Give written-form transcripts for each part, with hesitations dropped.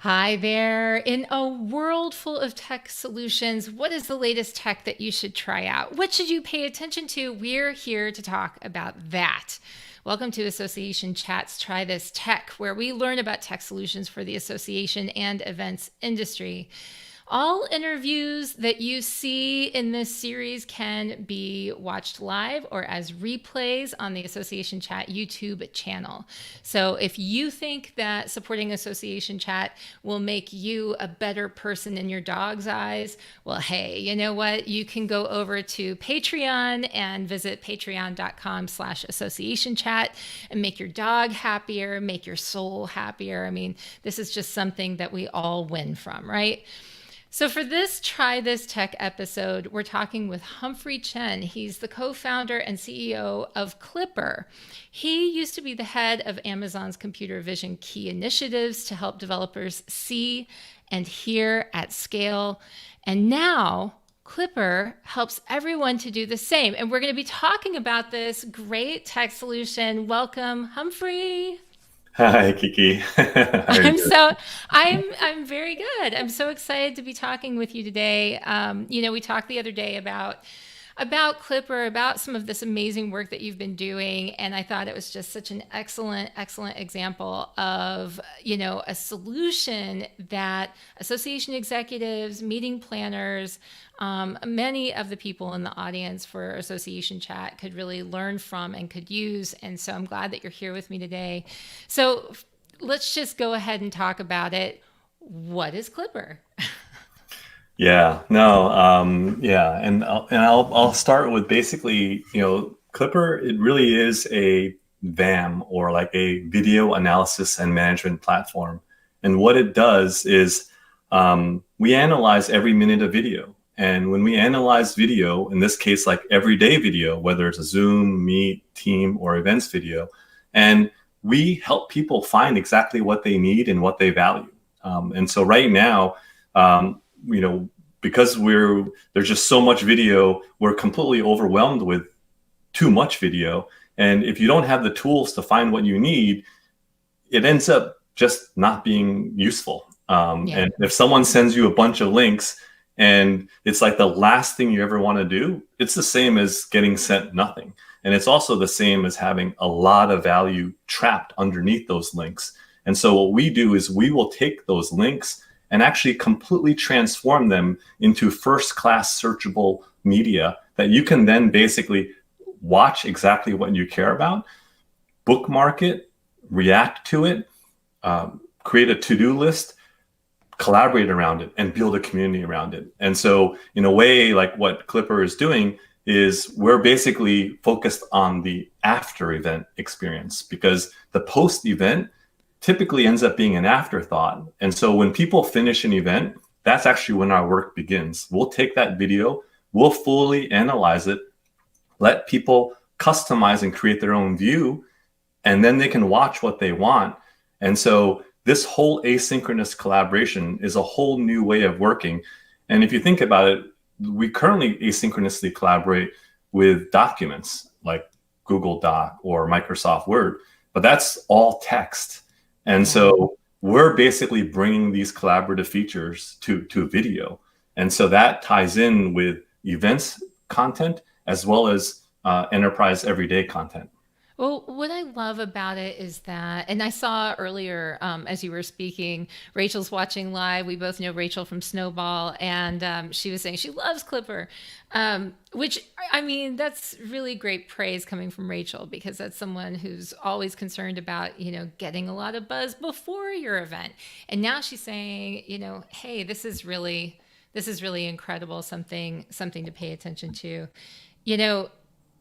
Hi there. In a world full of tech solutions, what is the latest tech that you should try out? What should you pay attention to? We're here to talk about that. Welcome to Association Chat's Try This Tech, where we learn about tech solutions for the association and events industry. All interviews that you see in this series can be watched live or as replays on the Association Chat YouTube channel. So if you think that supporting Association Chat will make you a better person in your dog's eyes, well, hey, you know what? You can go over to Patreon and visit patreon.com/association chat and make your dog happier, make your soul happier. I mean, this is just something that we all win from, right? So for this Try This Tech episode, we're talking with Humphrey Chen. He's the co-founder and CEO of CLIPr. He used to be the head of Amazon's computer vision key initiatives to help developers see and hear at scale. And now CLIPr helps everyone to do the same. And we're going to be talking about this great tech solution. Welcome, Humphrey. Hi, Kiki. How are you I'm doing? so I'm very good. I'm so excited to be talking with you today. We talked the other day about CLIPr, about some of this amazing work that you've been doing, and I thought it was just such an excellent example of a solution that association executives, meeting planners, many of the people in the audience for Association Chat could really learn from and could use. And so I'm glad that you're here with me today. So let's just go ahead and talk about it. What is CLIPr? Yeah, no, yeah, and I'll start with basically, Clipper. It really is a VAM, or like a video analysis and management platform. And what it does is we analyze every minute of video. And when we analyze video, in this case, like everyday video, whether it's a Zoom, Meet, Team, or events video, and we help people find exactly what they need and what they value. And so right now, because there's just so much video, we're completely overwhelmed with too much video. And if you don't have the tools to find what you need, it ends up just not being useful. Yeah. And if someone sends you a bunch of links and it's like the last thing you ever want to do, it's the same as getting sent nothing. And it's also the same as having a lot of value trapped underneath those links. And so what we do is we will take those links and actually completely transform them into first-class searchable media that you can then basically watch exactly what you care about, bookmark it, react to it, create a to-do list, collaborate around it, and build a community around it. And so in a way, like what CLIPr is doing is we're basically focused on the after event experience, because the post event typically ends up being an afterthought. And so when people finish an event, that's actually when our work begins. We'll take that video, we'll fully analyze it, let people customize and create their own view, and then they can watch what they want. And so this whole asynchronous collaboration is a whole new way of working. And if you think about it, we currently asynchronously collaborate with documents like Google Doc or Microsoft Word, but that's all text. And Yeah. so we're basically bringing these collaborative features to video. And so that ties in with events content as well as enterprise everyday content. Well, what I love about it is that, and I saw earlier as you were speaking, Rachel's watching live. We both know Rachel from Snowball, and she was saying she loves CLIPr, which, I mean, that's really great praise coming from Rachel, because that's someone who's always concerned about, getting a lot of buzz before your event. And now she's saying, hey, this is really incredible, something to pay attention to. You know,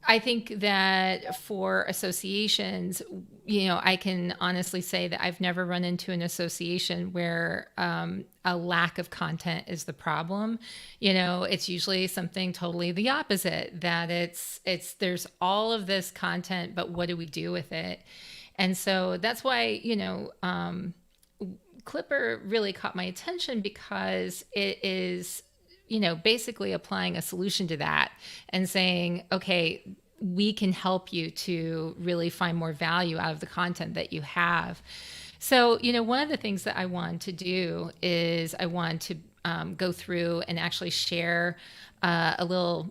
I think that for associations, I can honestly say that I've never run into an association where a lack of content is the problem. It's usually something totally the opposite, that there's all of this content, but what do we do with it? And so that's why, CLIPr really caught my attention, because it is basically applying a solution to that and saying, okay, we can help you to really find more value out of the content that you have. So, one of the things that I want to do is I want to go through and actually share a little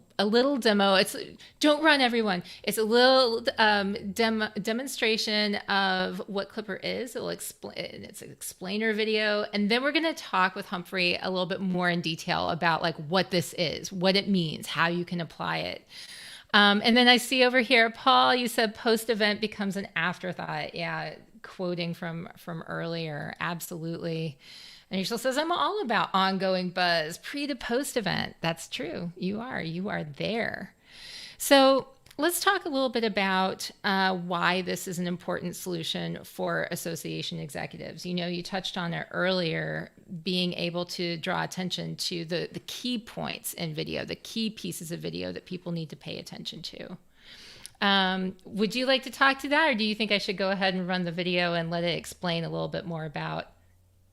demo. It's don't run everyone. It's a little demonstration of what CLIPr is. It'll explain. It's an explainer video, and then we're going to talk with Humphrey a little bit more in detail about like what this is, what it means, how you can apply it. And then I see over here, Paul, you said post-event becomes an afterthought. Yeah, quoting from earlier. Absolutely. And Rachel says, I'm all about ongoing buzz, pre to post event. That's true. You are there. So let's talk a little bit about why this is an important solution for association executives. You touched on it earlier, being able to draw attention to the key points in video, the key pieces of video that people need to pay attention to. Would you like to talk to that, or do you think I should go ahead and run the video and let it explain a little bit more about?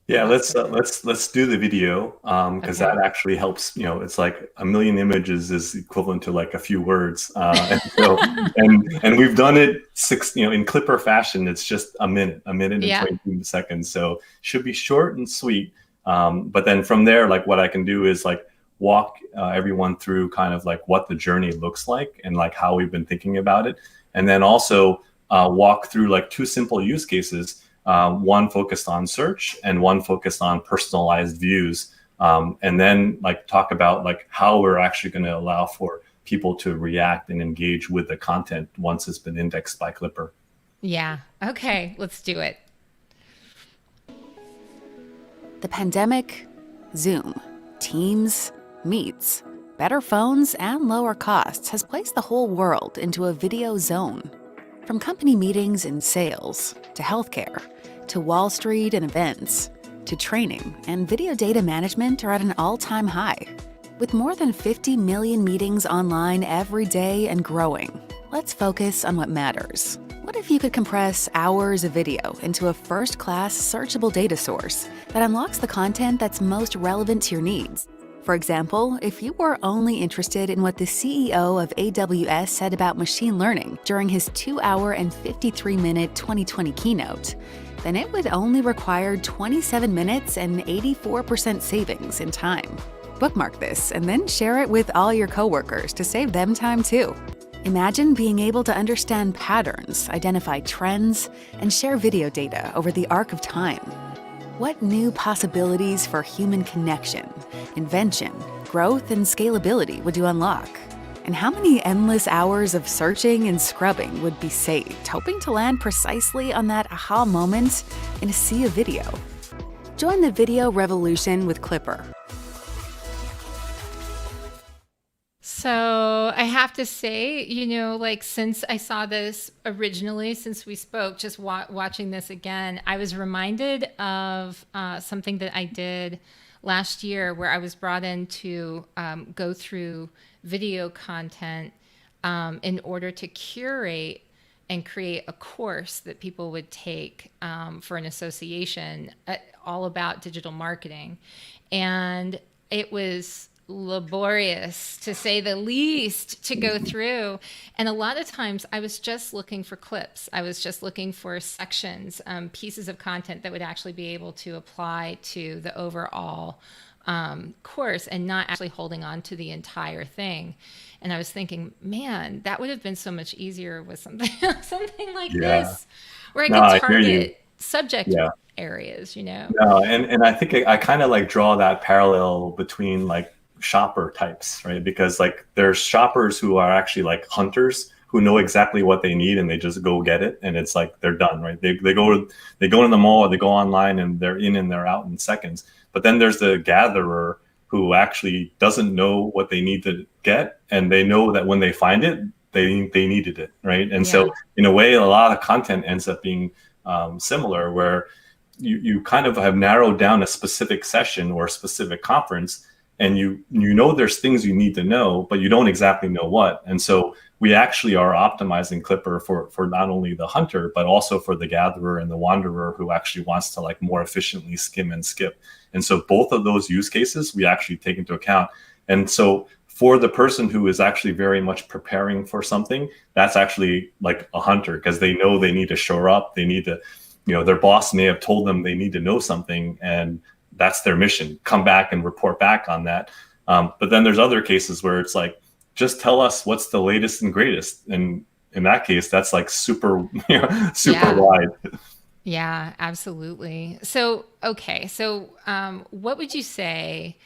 Yeah, let's do the video, because Okay. that actually helps. It's like a million images is equivalent to like a few words, and so and we've done it in CLIPr fashion. It's just a minute and Yeah. 22 seconds, so should be short and sweet. But then from there, like what I can do is like walk everyone through kind of like what the journey looks like and like how we've been thinking about it, and then also walk through like two simple use cases. One focused on search and one focused on personalized views, and then like talk about like how we're actually going to allow for people to react and engage with the content once it's been indexed by CLIPr. Yeah. Okay. Let's do it. The pandemic, Zoom, Teams, Meets, better phones, and lower costs has placed the whole world into a video zone. From company meetings and sales, to healthcare, to Wall Street and events, to training and video data management are at an all-time high. With more than 50 million meetings online every day and growing, let's focus on what matters. What if you could compress hours of video into a first-class searchable data source that unlocks the content that's most relevant to your needs? For example, if you were only interested in what the CEO of AWS said about machine learning during his 2-hour and 53-minute 2020 keynote, then it would only require 27 minutes and 84% savings in time. Bookmark this and then share it with all your coworkers to save them time too. Imagine being able to understand patterns, identify trends, and share video data over the arc of time. What new possibilities for human connection, invention, growth, and scalability would you unlock? And how many endless hours of searching and scrubbing would be saved, hoping to land precisely on that aha moment in a sea of video? Join the video revolution with CLIPr. So I have to say, like since I saw this originally, since we spoke, just watching this again, I was reminded of something that I did last year where I was brought in to go through video content in order to curate and create a course that people would take for an association all about digital marketing. And it was laborious, to say the least, to go through. And a lot of times I was just looking for clips. I was just looking for sections, pieces of content that would actually be able to apply to the overall course and not actually holding on to the entire thing. And I was thinking, man, that would have been so much easier with something something like Yeah. this, where I No, could I hear you. target subject Yeah. areas. No, and I think I kind of like draw that parallel between like shopper types, right? Because like there's shoppers who are actually like hunters who know exactly what they need and they just go get it, and it's like they're done, right? They go to the mall or they go online and they're in and they're out in seconds. But then there's the gatherer who actually doesn't know what they need to get, and they know that when they find it, they needed it, right? And Yeah. so in a way, a lot of content ends up being similar, where you kind of have narrowed down a specific session or a specific conference, and you know there's things you need to know, but you don't exactly know what. And so we actually are optimizing CLIPr for not only the hunter, but also for the gatherer and the wanderer who actually wants to like more efficiently skim and skip. And so both of those use cases we actually take into account. And so for the person who is actually very much preparing for something, that's actually like a hunter, because they know they need to shore up, they need to their boss may have told them they need to know something, and that's their mission. Come back and report back on that. But then there's other cases where it's like, just tell us what's the latest and greatest. And in that case, that's like super, super wide. Yeah, absolutely. So, okay. So, what would you say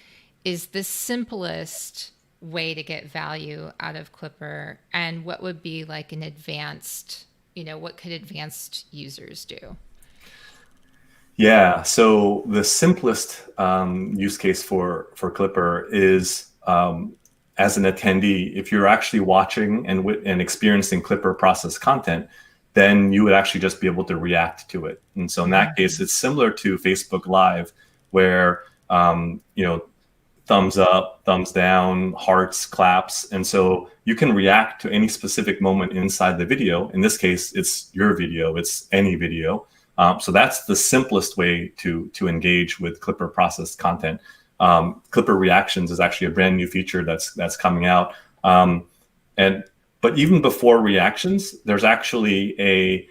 is the simplest way to get value out of CLIPr, and what would be like an advanced, what could advanced users do? Yeah. So the simplest use case for CLIPr is as an attendee. If you're actually watching and experiencing CLIPr process content, then you would actually just be able to react to it. And so in that case, it's similar to Facebook Live, where thumbs up, thumbs down, hearts, claps. And so you can react to any specific moment inside the video. In this case, it's your video, it's any video. So that's the simplest way to engage with CLIPr processed content. CLIPr Reactions is actually a brand new feature that's coming out. But even before reactions, there's actually a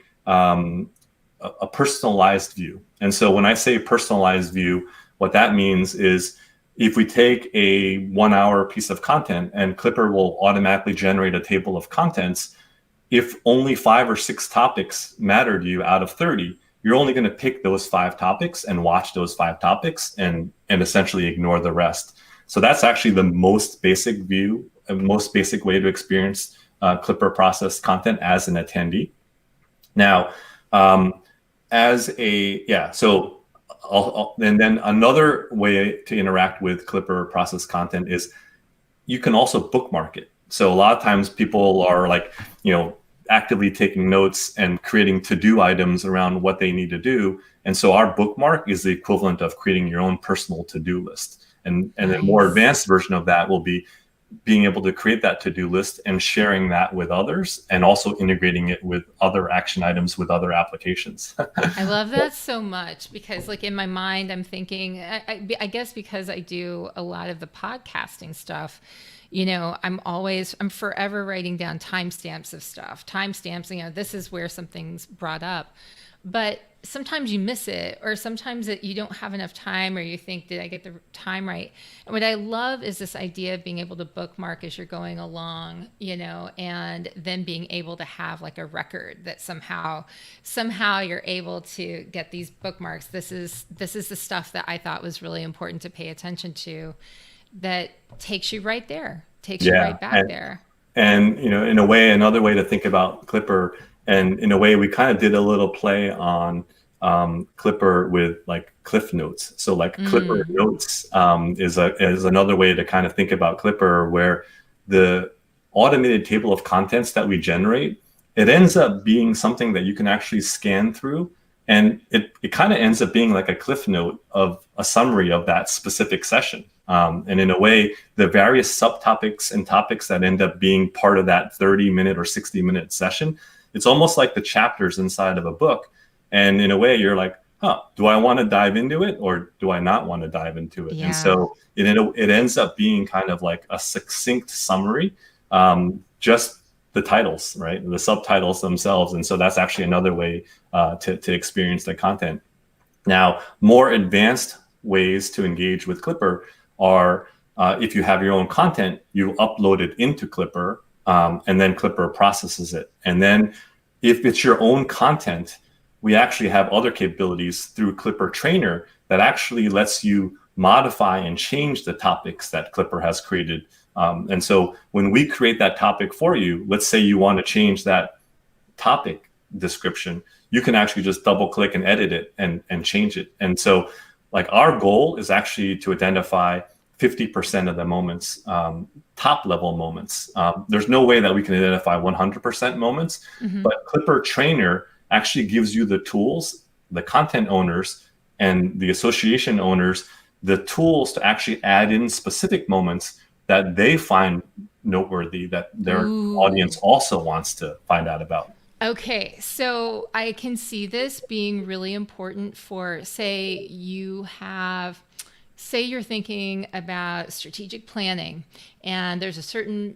personalized view. And so when I say personalized view, what that means is if we take a 1 hour piece of content, and CLIPr will automatically generate a table of contents, if only 5 or 6 topics matter to you out of 30, you're only going to pick those 5 topics and watch those 5 topics and essentially ignore the rest. So that's actually the most basic view, most basic way to experience CLIPr processed content as an attendee. Now, and then another way to interact with CLIPr processed content is you can also bookmark it. So a lot of times people are like, actively taking notes and creating to-do items around what they need to do. And so our bookmark is the equivalent of creating your own personal to-do list. And a more advanced version of that will be being able to create that to-do list and sharing that with others, and also integrating it with other action items with other applications. I love that so much, because like in my mind, I'm thinking, I guess because I do a lot of the podcasting stuff, I'm forever writing down timestamps of stuff. Timestamps, this is where something's brought up. But sometimes you miss it, or sometimes you don't have enough time, or you think, did I get the time right? And what I love is this idea of being able to bookmark as you're going along, and then being able to have like a record that somehow you're able to get these bookmarks. This is the stuff that I thought was really important to pay attention to, that takes you right there, you right back there. And, in a way, another way to think about CLIPr, and in a way, we kind of did a little play on CLIPr with like Cliff Notes. So like CLIPr Notes is another way to kind of think about CLIPr, where the automated table of contents that we generate, it ends up being something that you can actually scan through. And it kind of ends up being like a Cliff Note of a summary of that specific session. And in a way, the various subtopics and topics that end up being part of that 30-minute or 60-minute session, it's almost like the chapters inside of a book. And in a way, you're like, do I want to dive into it, or do I not want to dive into it? Yeah. And so it ends up being kind of like a succinct summary, just the titles, right? The subtitles themselves. And so that's actually another way to experience the content. Now, more advanced ways to engage with CLIPr are if you have your own content, you upload it into CLIPr, and then CLIPr processes it. And then if it's your own content, we actually have other capabilities through CLIPr Trainer that actually lets you modify and change the topics that CLIPr has created. And so when we create that topic for you, let's say you want to change that topic description, you can actually just double click and edit it and change it. And so like our goal is actually to identify 50% of the moments, top level moments. There's no way that we can identify 100% moments, but CLIPr Trainer actually gives you the tools, the content owners and the association owners, the tools to actually add in specific moments that they find noteworthy, that their audience also wants to find out about. Okay, so I can see this being really important for, say, you have say you're thinking about strategic planning, and there's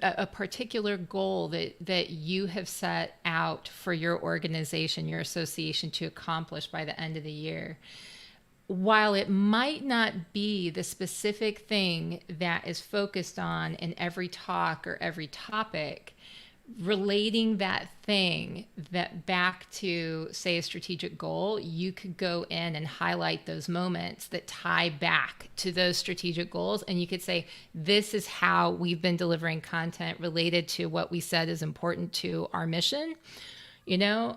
a particular goal that you have set out for your organization, your association, to accomplish by the end of the year. While it might not be the specific thing that is focused on in every talk or every topic, relating that thing that back to, say, a strategic goal, you could go in and highlight those moments that tie back to those strategic goals. And you could say, this is how we've been delivering content related to what we said is important to our mission, all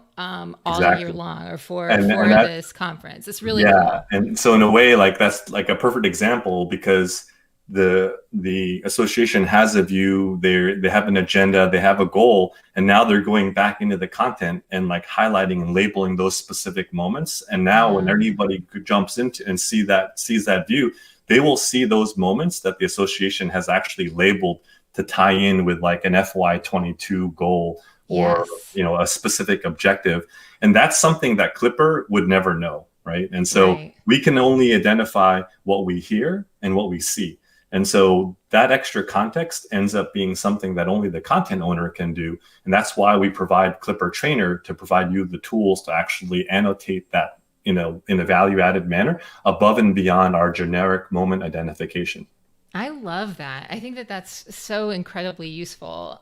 year long, or for this conference. It's really cool. And so in a way, like that's like a perfect example, because the association has a view, they have an agenda, they have a goal, and now they're going back into the content and like highlighting and labeling those specific moments. And now when anybody jumps into and sees that view, they will see those moments that the association has actually labeled to tie in with like an FY22 goal, or a specific objective. And that's something that CLIPr would never know, right? And so we can only identify what we hear and what we see. And so that extra context ends up being something that only the content owner can do. And that's why we provide CLIPr Trainer, to provide you the tools to actually annotate that, in a value-added manner above and beyond our generic moment identification. I love that. I think that that's so incredibly useful.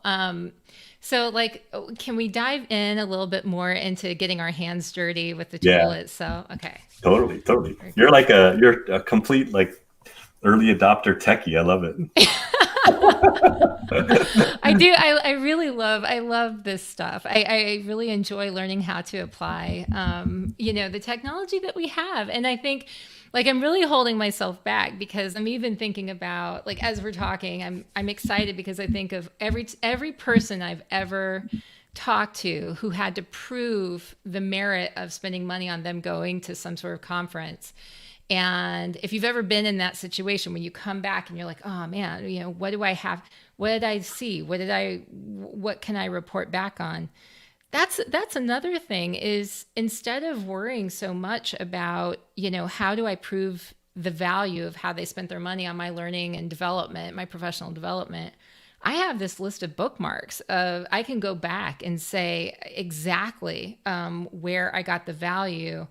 So like, can we dive in a little bit more into getting our hands dirty with the tool itself? Okay. Totally. You're a complete like early adopter techie. I love it. I do. I love this stuff. I really enjoy learning how to apply, the technology that we have. And I think, like, I'm really holding myself back, because I'm even thinking about, like, as we're talking, I'm excited because I think of every person I've ever talked to who had to prove the merit of spending money on them going to some sort of conference. And if you've ever been in that situation where you come back and you're like, oh man, what do I have? What did I see? What can I report back on? That's another thing, is instead of worrying so much about, how do I prove the value of how they spent their money on my learning and development, my professional development, I have this list of bookmarks of, I can go back and say exactly where I got the value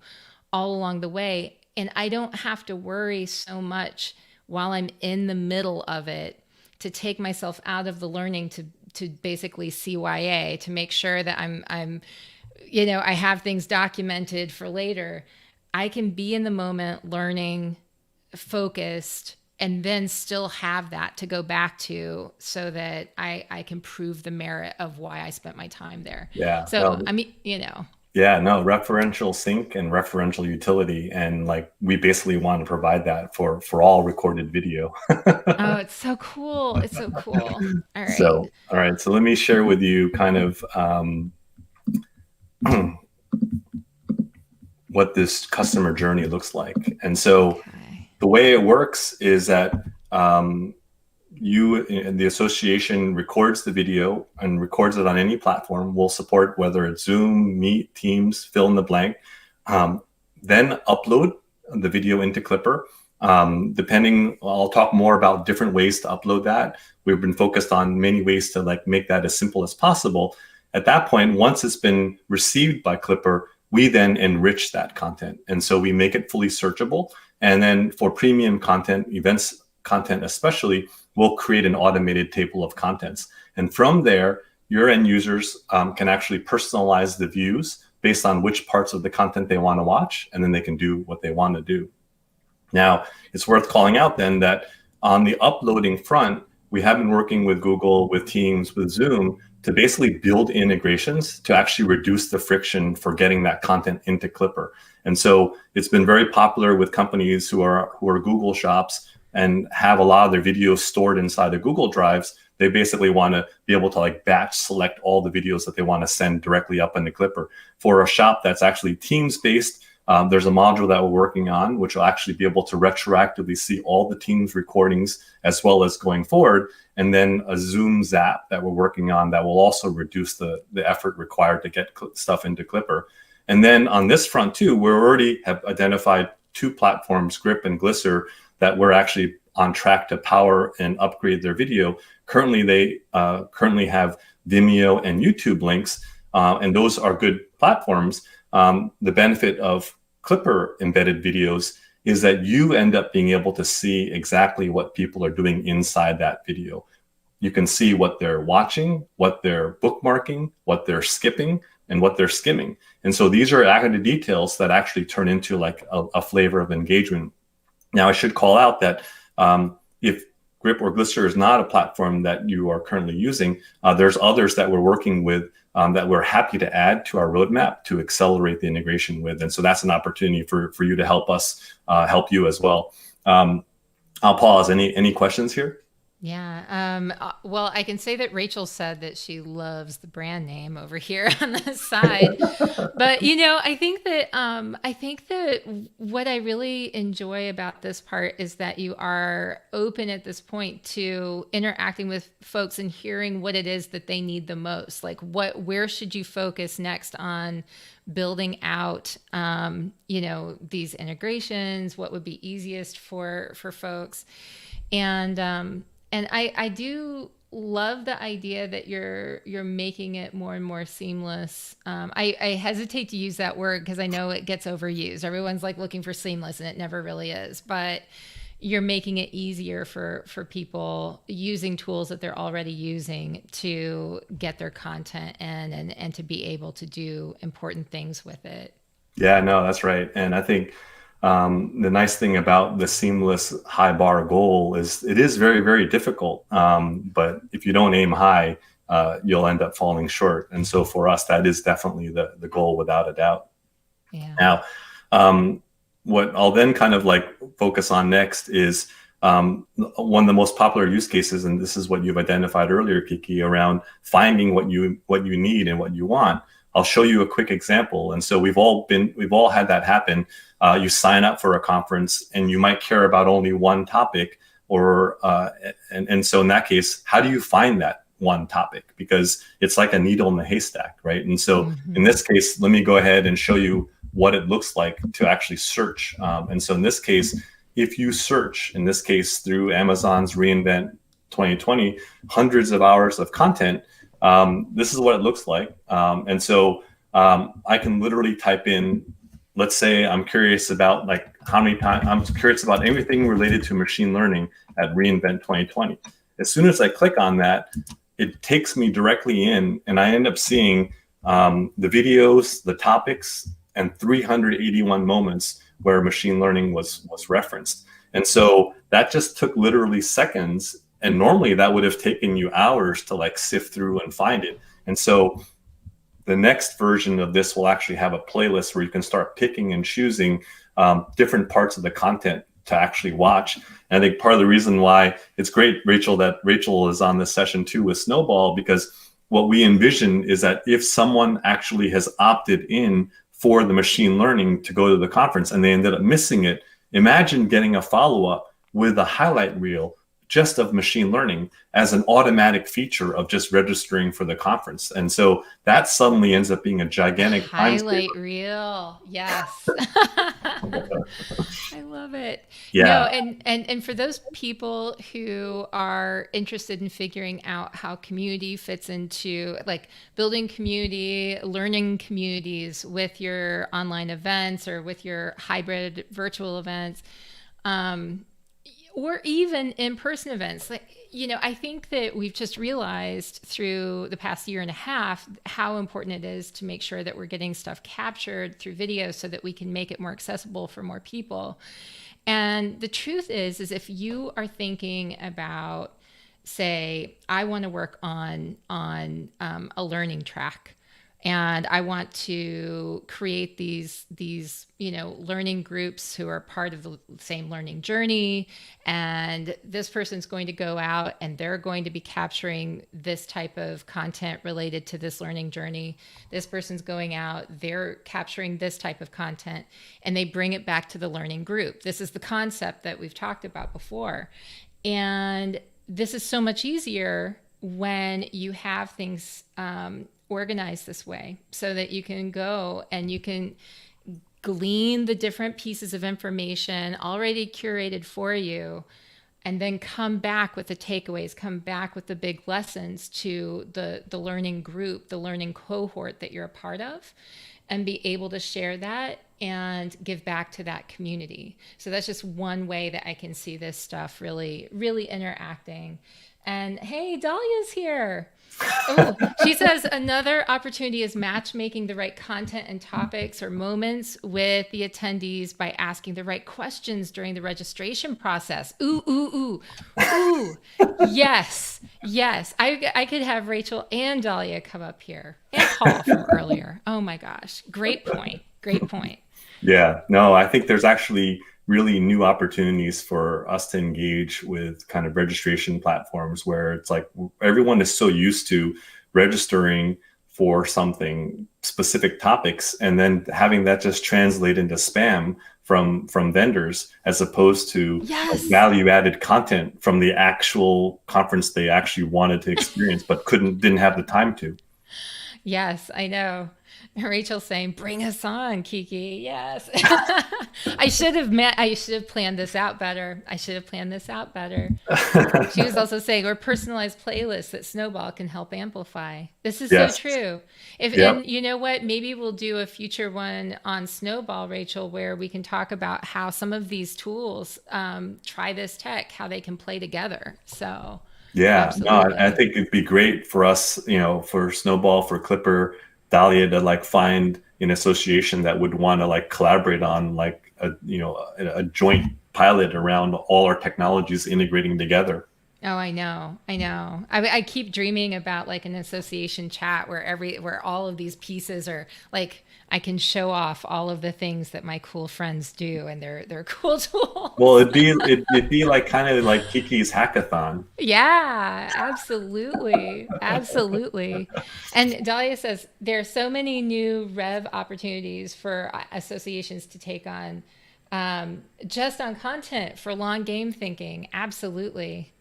all along the way. And I don't have to worry so much while I'm in the middle of it to take myself out of the learning to basically CYA, to make sure that I'm I have things documented for later. I can be in the moment, learning, focused, and then still have that to go back to, so that I can prove the merit of why I spent my time there. Yeah. So, Yeah, no, referential sync and referential utility. And like, we basically want to provide that for all recorded video. Oh, it's so cool. It's so cool. All right. So let me share with you kind of what this customer journey looks like. And so the way it works is that you and the association records the video and records it on any platform. We'll support whether it's Zoom, Meet, Teams, fill in the blank. Then upload the video into CLIPr. I'll talk more about different ways to upload that. We've been focused on many ways to like make that as simple as possible. At that point, once it's been received by CLIPr, we then enrich that content. And so we make it fully searchable. And then for premium content, events content especially, we'll create an automated table of contents. And from there, your end users can actually personalize the views based on which parts of the content they want to watch, and then they can do what they want to do. Now, it's worth calling out then that on the uploading front, we have been working with Google, with Teams, with Zoom to basically build integrations to actually reduce the friction for getting that content into CLIPr. And so it's been very popular with companies who are Google shops and have a lot of their videos stored inside the Google Drives. They basically want to be able to like batch select all the videos that they want to send directly up into CLIPr. For a shop that's actually Teams based, there's a module that we're working on, which will actually be able to retroactively see all the Teams recordings as well as going forward. And then a Zoom Zap that we're working on that will also reduce the effort required to get stuff into CLIPr. And then on this front too, we already have identified two platforms, Grip and Glisser, that we're actually on track to power and upgrade their video. Currently, they currently have Vimeo and YouTube links, and those are good platforms. The benefit of CLIPr embedded videos is that you end up being able to see exactly what people are doing inside that video. You can see what they're watching, what they're bookmarking, what they're skipping, and what they're skimming. And so these are added details that actually turn into like a flavor of engagement. Now, I should call out that if Grip or Glister is not a platform that you are currently using, there's others that we're working with that we're happy to add to our roadmap to accelerate the integration with. And so that's an opportunity for you to help us help you as well. I'll pause. Any questions here? Yeah. Well, I can say that Rachel said that she loves the brand name over here on the side, but I think that what I really enjoy about this part is that you are open at this point to interacting with folks and hearing what it is that they need the most. Like where should you focus next on building out, these integrations? What would be easiest for folks? And I do love the idea that you're making it more and more seamless. I hesitate to use that word because I know it gets overused. Everyone's like looking for seamless, and it never really is. But you're making it easier for people using tools that they're already using to get their content in and to be able to do important things with it. Yeah, no, that's right. And I think the nice thing about the seamless high bar goal is it is very, very difficult. But if you don't aim high, you'll end up falling short. And so for us, that is definitely the goal without a doubt. Yeah. Now, what I'll then kind of like focus on next is one of the most popular use cases, and this is what you've identified earlier, Kiki, around finding what you need and what you want. I'll show you a quick example. And so we've all had that happen. You sign up for a conference and you might care about only one topic, and so in that case, how do you find that one topic? Because it's like a needle in the haystack, right? And so in this case, let me go ahead and show you what it looks like to actually search. And so in this case, if you search, in this case through Amazon's reInvent 2020, hundreds of hours of content, this is what it looks like. And so I can literally type in, let's say I'm curious about like I'm curious about everything related to machine learning at reInvent 2020. As soon as I click on that, it takes me directly in, and I end up seeing the videos, the topics, and 381 moments where machine learning was referenced. And so that just took literally seconds. And normally that would have taken you hours to like sift through and find it. And so the next version of this will actually have a playlist where you can start picking and choosing different parts of the content to actually watch. And I think part of the reason why it's great, Rachel, that Rachel is on this session too with Snowball, because what we envision is that if someone actually has opted in for the machine learning to go to the conference and they ended up missing it, imagine getting a follow-up with a highlight reel just of machine learning as an automatic feecer of just registering for the conference. And so that suddenly ends up being a gigantic highlight reel. Yes. I love it. Yeah. And for those people who are interested in figuring out how community fits into like building community, learning communities with your online events or with your hybrid virtual events, or even in-person events. Like, I think that we've just realized through the past year and a half how important it is to make sure that we're getting stuff captured through video so that we can make it more accessible for more people. And the truth is if you are thinking about, say, I want to work on a learning track, and I want to create these learning groups who are part of the same learning journey. And this person's going to go out and they're going to be capturing this type of content related to this learning journey. This person's going out, they're capturing this type of content, and they bring it back to the learning group. This is the concept that we've talked about before. And this is so much easier when you have things organized this way, so that you can go and you can glean the different pieces of information already curated for you, and then come back with the takeaways, come back with the big lessons to the learning group, the learning cohort that you're a part of, and be able to share that and give back to that community. So that's just one way that I can see this stuff really, really interacting. And hey, Dahlia's here. Oh, she says another opportunity is matchmaking the right content and topics or moments with the attendees by asking the right questions during the registration process. Ooh, ooh, ooh, ooh. Yes, yes. I could have Rachel and Dahlia come up here, and Paul from earlier. Oh my gosh. Great point. Great point. Yeah, no, I think there's actually really new opportunities for us to engage with kind of registration platforms where it's like everyone is so used to registering for something, specific topics, and then having that just translate into spam from vendors, as opposed to Yes. value added content from the actual conference they actually wanted to experience but didn't have the time to. Yes, I know. Rachel's saying, "Bring us on, Kiki." Yes. I should have planned this out better. She was also saying, or personalized playlists that Snowball can help amplify. This is Yes. so true. Yep. And you know what? Maybe we'll do a future one on Snowball, Rachel, where we can talk about how some of these tools, try this tech, how they can play together. So Yeah, no, absolutely. I think it'd be great for us, for Snowball, for CLIPr, Dahlia, to like find an association that would want to like collaborate on like a joint pilot around all our technologies integrating together. Oh, I know. I keep dreaming about like an association chat where all of these pieces are like, I can show off all of the things that my cool friends do and they're cool tools. Well, it'd be like kind of like Kiki's hackathon. Yeah, absolutely. Absolutely. And Dahlia says there are so many new rev opportunities for associations to take on, just on content for long game thinking. Absolutely.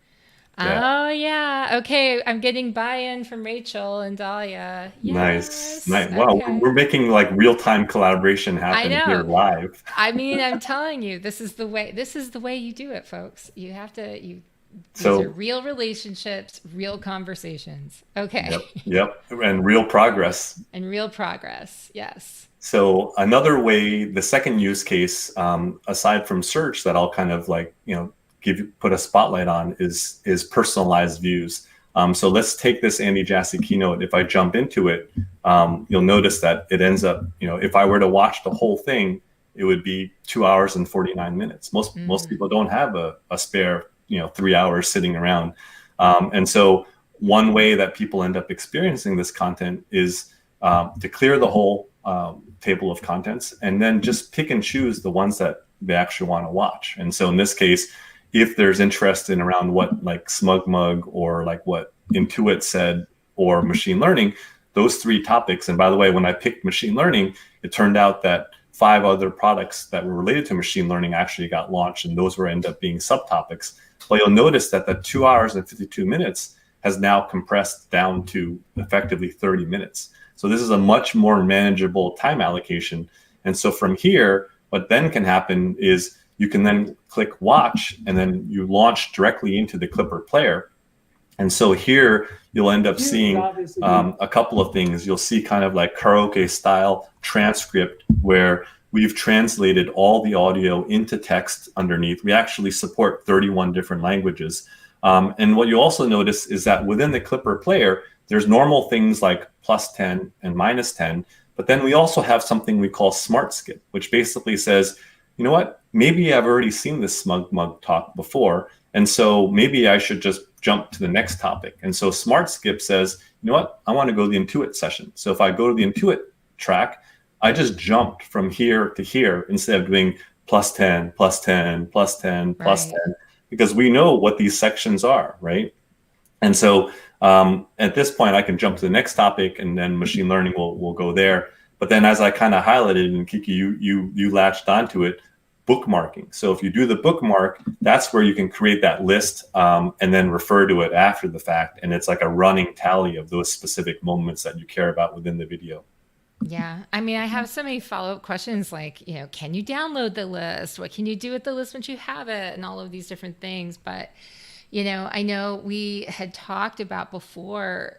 Yeah. Oh yeah. Okay. I'm getting buy-in from Rachel and Dahlia. Nice. Yes. Nice. Wow, Okay. we're making like real-time collaboration I happen here know. live. I mean, I'm telling you, this is the way you do it, folks. These are So, real relationships, real conversations. Okay. yep, and real progress. And real progress. Yes. So another way, the second use case, aside from search, that I'll kind of like, put a spotlight on is personalized views. So let's take this Andy Jassy keynote. If I jump into it, you'll notice that it ends up, if I were to watch the whole thing, it would be 2 hours and 49 minutes. Most people don't have a spare, 3 hours sitting around. And so one way that people end up experiencing this content is to clear the whole table of contents and then just pick and choose the ones that they actually want to watch. And so in this case, if there's interest in around what like SmugMug or like what Intuit said or machine learning, those three topics. And by the way, when I picked machine learning, it turned out that 5 other products that were related to machine learning actually got launched, and those end up being subtopics. Well, you'll notice that the 2 hours and 52 minutes has now compressed down to effectively 30 minutes. So this is a much more manageable time allocation. And so from here, what then can happen is you can then click watch, and then you launch directly into the CLIPr player. And so here you'll end up seeing a couple of things. You'll see kind of like karaoke style transcript where we've translated all the audio into text underneath. We actually support 31 different languages. And what you also notice is that within the CLIPr player, there's normal things like +10 and -10, but then we also have something we call Smart Skip, which basically says, you know what, maybe I've already seen this SmugMug talk before, and so maybe I should just jump to the next topic. And so Smart Skip says, you know what, I want to go to the Intuit session. So if I go to the Intuit track, I just jumped from here to here instead of doing +10, +10, +10, +10, because we know what these sections are, right? And so at this point, I can jump to the next topic, and then machine learning will go there. But then, as I kind of highlighted, and Kiki, you latched onto it, bookmarking. So if you do the bookmark, that's where you can create that list and then refer to it after the fact. And it's like a running tally of those specific moments that you care about within the video. Yeah. I mean, I have so many follow-up questions like, can you download the list? What can you do with the list once you have it? And all of these different things. But, I know we had talked about before,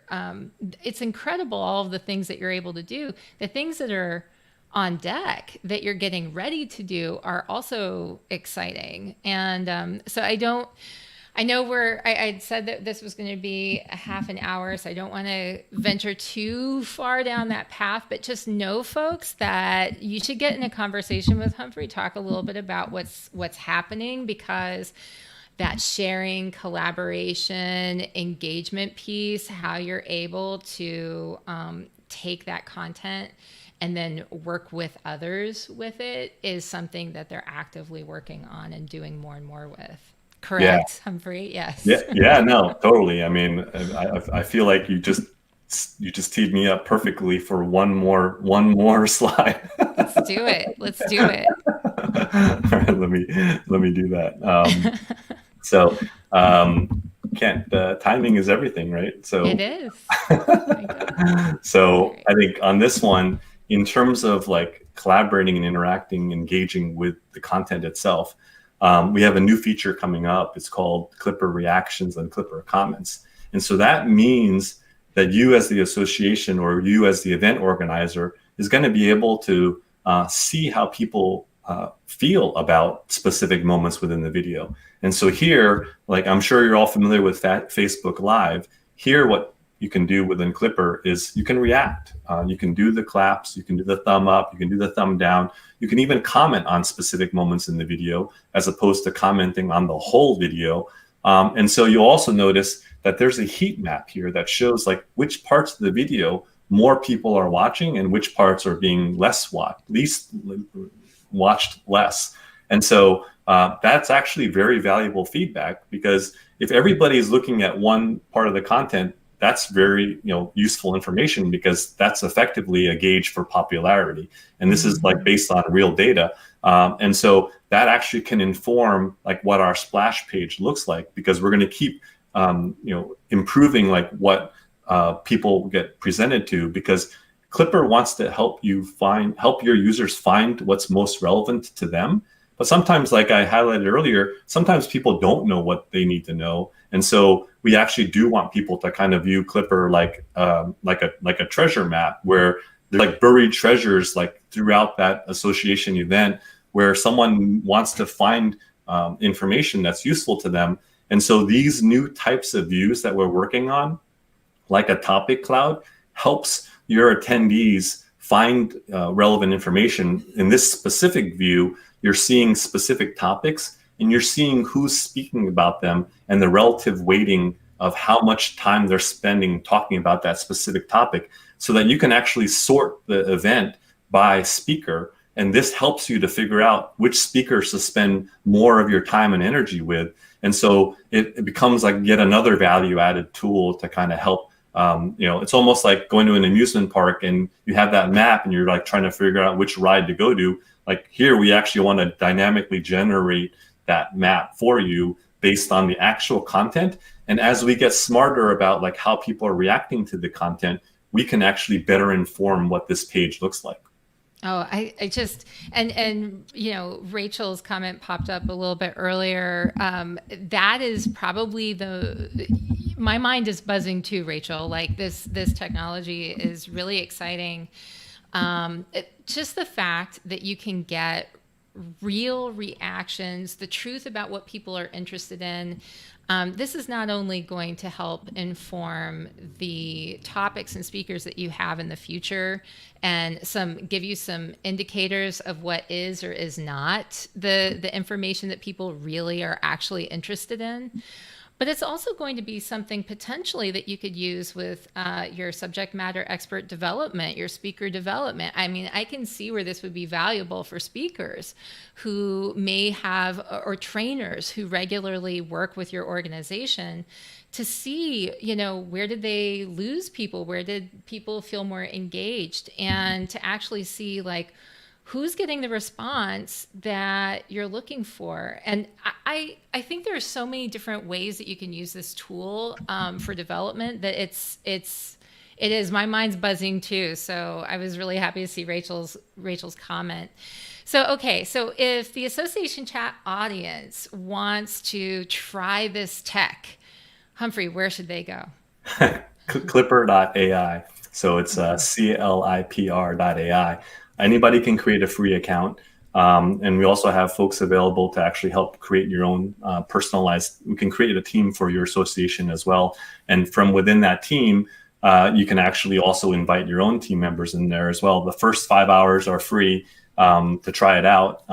it's incredible all of the things that you're able to do. The things that are on deck that you're getting ready to do are also exciting. And so I know I'd said that this was going to be a half an hour, so I don't want to venture too far down that path, but just know, folks, that you should get in a conversation with Humphrey, talk a little bit about what's happening, because that sharing, collaboration, engagement piece, how you're able to take that content and then work with others with it, is something that they're actively working on and doing more and more with. Yeah. Correct, Humphrey? Yeah, Yes. yeah, no, totally. I mean, I feel like you just teed me up perfectly for one more slide. Let's do it. Let's do it. All right, let me do that. So, Kent, timing is everything, right? It So, is. Oh my gosh. All so right. I think on this one, in terms of like collaborating and interacting, engaging with the content itself, we have a new feature coming up. It's called CLIPr reactions and CLIPr comments. And so that means that you as the association or you as the event organizer is going to be able to see how people feel about specific moments within the video. And so here, like I'm sure you're all familiar with Facebook Live. Here, what you can do within CLIPr is you can react. You can do the claps, you can do the thumb up, you can do the thumb down. You can even comment on specific moments in the video as opposed to commenting on the whole video. And so you'll also notice that there's a heat map here that shows like which parts of the video more people are watching and which parts are being least watched less. And so that's actually very valuable feedback, because if everybody is looking at one part of the content, that's very useful information, because that's effectively a gauge for popularity, and this is like based on real data. And so that actually can inform like what our splash page looks like, because we're going to keep improving like what people get presented to, because CLIPr wants to help your users find what's most relevant to them. But sometimes, like I highlighted earlier, sometimes people don't know what they need to know. And so we actually do want people to kind of view CLIPr like a treasure map, where there's like buried treasures like throughout that association event, where someone wants to find information that's useful to them. And so these new types of views that we're working on, like a topic cloud, helps your attendees find relevant information. In this specific view, you're seeing specific topics and you're seeing who's speaking about them and the relative weighting of how much time they're spending talking about that specific topic, so that you can actually sort the event by speaker. And this helps you to figure out which speakers to spend more of your time and energy with. And so it becomes like yet another value added tool to kind of help. It's almost like going to an amusement park and you have that map and you're like trying to figure out which ride to go to. Like here, we actually want to dynamically generate that map for you based on the actual content. And as we get smarter about like how people are reacting to the content, we can actually better inform what this page looks like. Oh, I just, and Rachel's comment popped up a little bit earlier. That is probably my mind is buzzing too, Rachel. Like this technology is really exciting. Just the fact that you can get real reactions, the truth about what people are interested in. This is not only going to help inform the topics and speakers that you have in the future, and give you some indicators of what is or is not the information that people really are actually interested in. But it's also going to be something potentially that you could use with your subject matter expert development, your speaker development. I mean, I can see where this would be valuable for speakers who may have, or trainers who regularly work with your organization, to see, where did they lose people? Where did people feel more engaged? And to actually see like, who's getting the response that you're looking for. And I think there are so many different ways that you can use this tool for development, that it's It is. My mind's buzzing too. So I was really happy to see Rachel's comment. So okay, so if the association chat audience wants to try this tech, Humphrey, where should they go? CLIPr.ai. So it's CLIPr.ai. Anybody can create a free account. And we also have folks available to actually help create your own personalized. We can create a team for your association as well. And from within that team, you can actually also invite your own team members in there as well. The first 5 hours are free to try it out.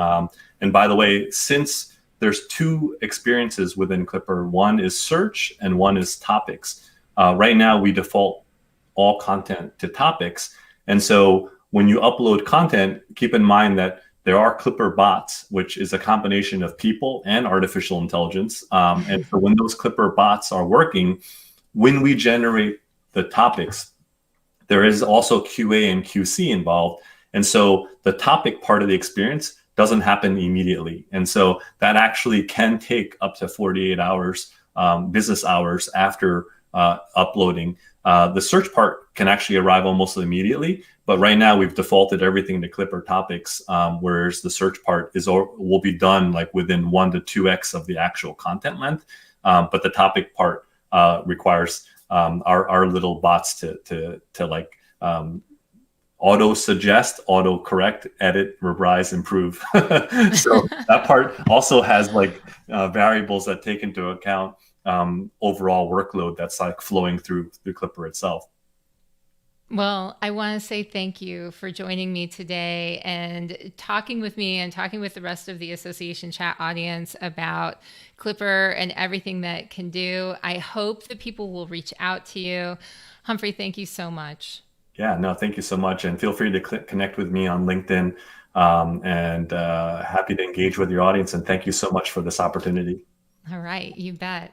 And by the way, since there's two experiences within CLIPr, one is search and one is topics. Right now, we default all content to topics. And so when you upload content, keep in mind that there are CLIPr bots, which is a combination of people and artificial intelligence. And so when those CLIPr bots are working, when we generate the topics, there is also QA and QC involved. And so the topic part of the experience doesn't happen immediately. And so that actually can take up to 48 hours, business hours after uploading. The search part can actually arrive almost immediately, but right now we've defaulted everything to CLIPr topics, whereas the search part will be done like within 1 to 2x of the actual content length. But the topic part requires our little bots to like auto suggest, auto correct, edit, revise, improve. So that part also has like variables that take into account overall workload that's like flowing through the CLIPr itself. Well, I want to say thank you for joining me today and talking with me and talking with the rest of the association chat audience about CLIPr and everything that it can do. I hope that people will reach out to you. Humphrey, thank you so much. Yeah, no, thank you so much. And feel free to connect with me on LinkedIn, and happy to engage with your audience. And thank you so much for this opportunity. All right, you bet.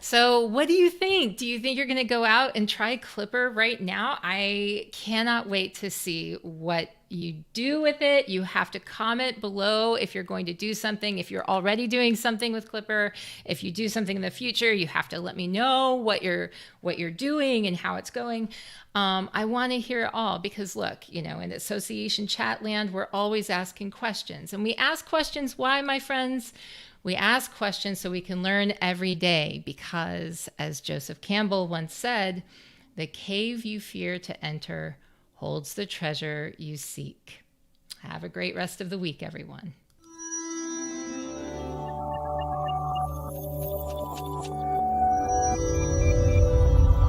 So what do you think? Do you think you're going to go out and try CLIPr right now? I cannot wait to see what you do with it. You have to comment below if you're going to do something. If you're already doing something with CLIPr, if you do something in the future, you have to let me know what you're doing and how it's going. I want to hear it all because look, in association chat land, we're always asking questions, and we ask questions. Why, my friends? We ask questions so we can learn every day because, as Joseph Campbell once said, the cave you fear to enter holds the treasure you seek. Have a great rest of the week, everyone.